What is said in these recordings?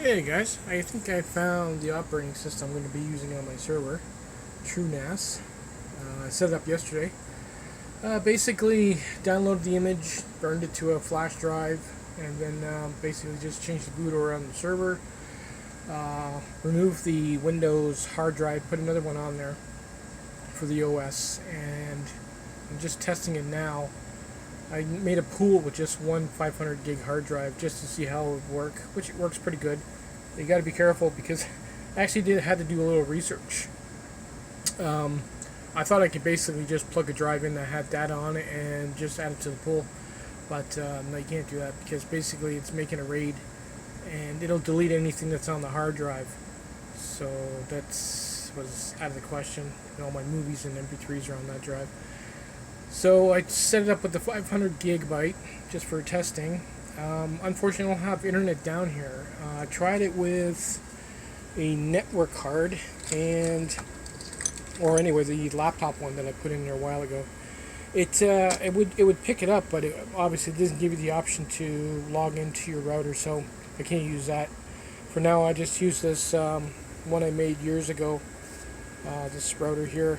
Hey guys, I think I found the operating system I'm going to be using on my server, TrueNAS. I set it up yesterday. Basically, downloaded the image, burned it to a flash drive, and then basically just changed the boot order on the server. Removed the Windows hard drive, put another one on there for the OS, and I'm just testing it now. I made a pool with just one 500 gig hard drive just to see how it would work, which it works pretty good. You got to be careful because I actually had to do a little research. I thought I could basically just plug a drive in that had data on it and just add it to the pool, but no, you can't do that because basically it's making a RAID and it'll delete anything that's on the hard drive. So that's was out of the question. And all my movies and MP3s are on that drive. So I set it up with the 500 gigabyte just for testing. Unfortunately, I don't have internet down here. I tried it with a network card or anyway, the laptop one that I put in there a while ago. It would pick it up, but it obviously doesn't give you the option to log into your router, so I can't use that. For now, I just use this one I made years ago. This router here.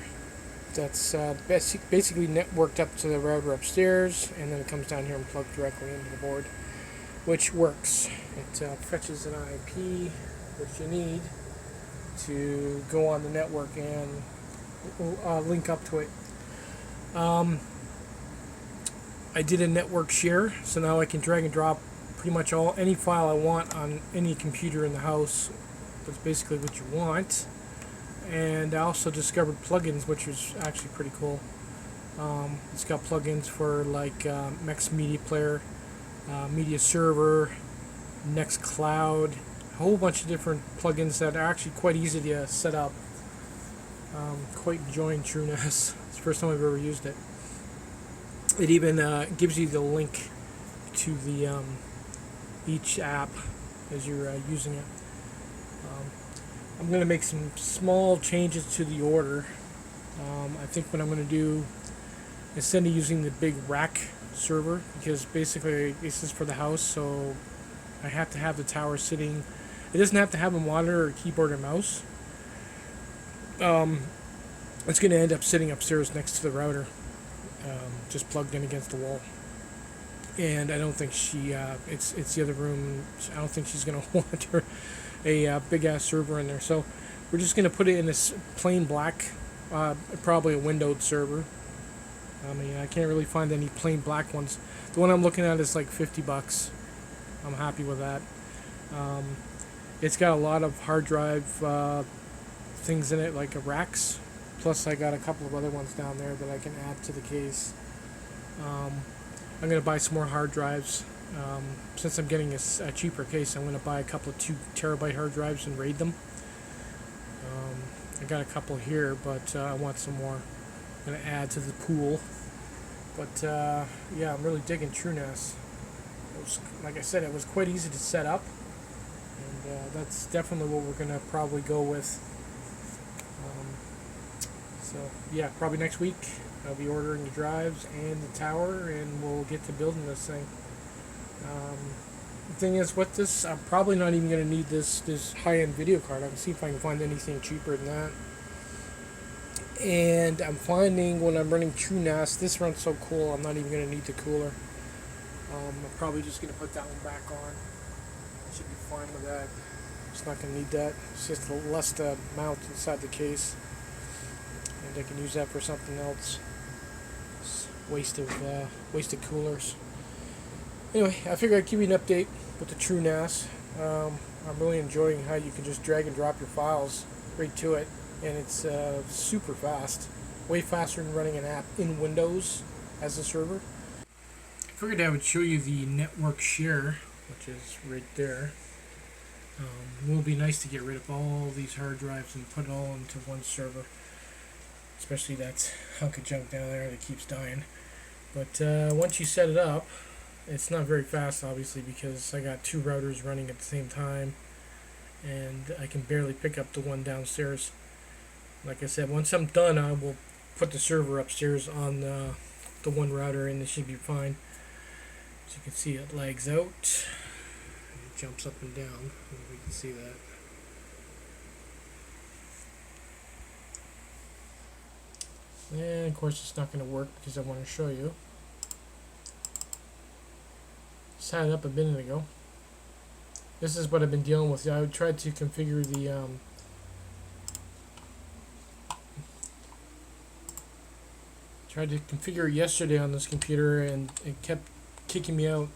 That's basically networked up to the router upstairs, and then it comes down here and plugged directly into the board, which works. It fetches an IP, which you need to go on the network and link up to it. I did a network share, so now I can drag and drop pretty much any file I want on any computer in the house. That's basically what you want. And I also discovered plugins, which was actually pretty cool. It's got plugins for like Max Media Player, Media Server, Nextcloud, a whole bunch of different plugins that are actually quite easy to set up. Quite enjoying TrueNAS. It's the first time I've ever used it. It even gives you the link to the each app as you're using it. I'm going to make some small changes to the order. I think what I'm going to do, instead of using the big rack server, because basically this is for the house, so I have to have the tower sitting. It doesn't have to have a monitor or keyboard or mouse. It's going to end up sitting upstairs next to the router, just plugged in against the wall. And I don't think it's the other room. I don't think she's going to want a big ass server in there. So we're just going to put it in this plain black, probably a windowed server. I mean, I can't really find any plain black ones. The one I'm looking at is like $50. I'm happy with that. It's got a lot of hard drive things in it, like racks. Plus, I got a couple of other ones down there that I can add to the case. I'm going to buy some more hard drives. Since I'm getting a cheaper case, I'm going to buy a couple of 2 terabyte hard drives and RAID them. I got a couple here, but I want some more. I'm going to add to the pool. But yeah, I'm really digging TrueNAS. Like I said, it was quite easy to set up, and that's definitely what we're going to probably go with. So yeah, probably next week I'll be ordering the drives and the tower, and we'll get to building this thing. The thing is, with this, I'm probably not even going to need this high-end video card. I can see if I can find anything cheaper than that. And I'm finding when I'm running TrueNAS, this runs so cool, I'm not even going to need the cooler. I'm probably just going to put that one back on. Should be fine with that. Just not going to need that. It's just less to mount inside the case. And I can use that for something else. It's wasted coolers. Anyway, I figured I'd give you an update with the TrueNAS. I'm really enjoying how you can just drag and drop your files right to it, and it's super fast. Way faster than running an app in Windows as a server. I figured I would show you the network share, which is right there. It will be nice to get rid of all these hard drives and put it all into one server. Especially that hunk of junk down there that keeps dying. But once you set it up, it's not very fast, obviously, because I got 2 routers running at the same time, and I can barely pick up the one downstairs. Like I said, once I'm done, I will put the server upstairs on the one router, and it should be fine. As you can see, it lags out. jumps up and down. We can see that. And of course it's not going to work because I want to show you. Just had it up a minute ago. This is what I've been dealing with. I tried to configure the tried to configure it yesterday on this computer and it kept kicking me out.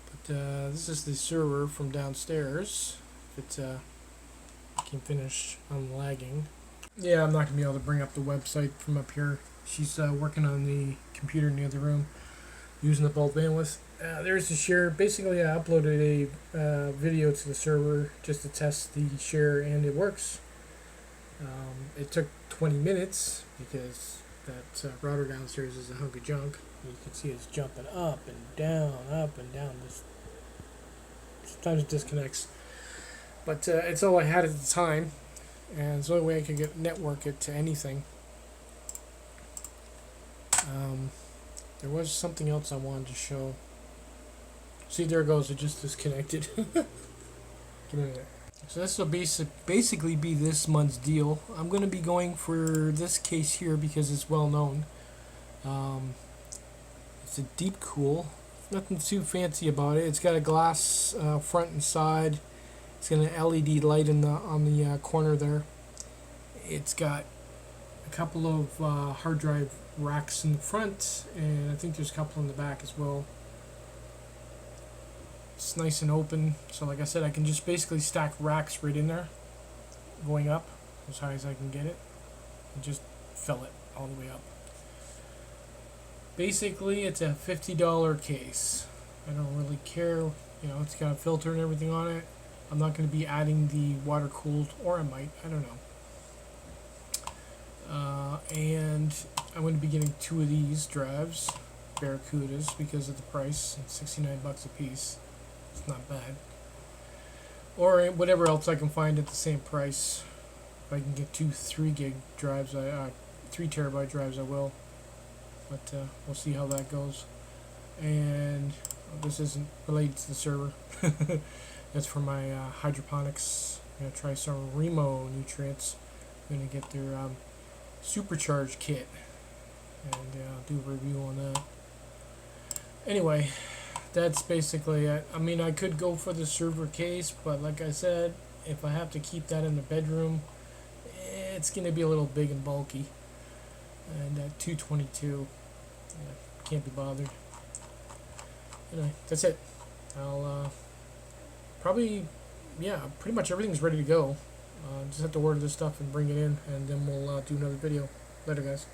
But this is the server from downstairs. If it can finish unlagging. Yeah, I'm not going to be able to bring up the website from up here. She's working on the computer in the other room using the bulk bandwidth. There's the share. Basically, I uploaded a video to the server just to test the share, and it works. It took 20 minutes because that router downstairs is a hunk of junk. You can see it's jumping up and down, up and down. Sometimes it disconnects. But it's all I had at the time, and it's the only way I could network it to anything. There was something else I wanted to show. See, there it goes. It just disconnected. Give me a minute. So this will basically be this month's deal. I'm going to be going for this case here because it's well known. It's a deep cool. Nothing too fancy about it. It's got a glass front and side. It's got an LED light on the corner there. It's got a couple of hard drive racks in the front, and I think there's a couple in the back as well. It's nice and open, so like I said, I can just basically stack racks right in there, going up as high as I can get it, and just fill it all the way up. Basically, it's a $50 case. I don't really care, you know, it's got a filter and everything on it. I'm not going to be adding the water cooled, or I might, I don't know. And I'm going to be getting 2 of these drives, Barracudas, because of the price. It's 69 bucks a piece. It's not bad. Or whatever else I can find at the same price. If I can get 2 3 gig drives, 3 terabyte drives, I will. But we'll see how that goes. And this isn't related to the server. That's for my hydroponics. I'm going to try some Remo nutrients. I'm going to get their supercharged kit. And do a review on that. Anyway, that's basically it. I mean, I could go for the server case, but like I said, if I have to keep that in the bedroom, it's going to be a little big and bulky. And at 222, can't be bothered. Anyway, that's it. I'll probably, yeah, pretty much everything's ready to go. Just have to order this stuff and bring it in, and then we'll do another video. Later, guys.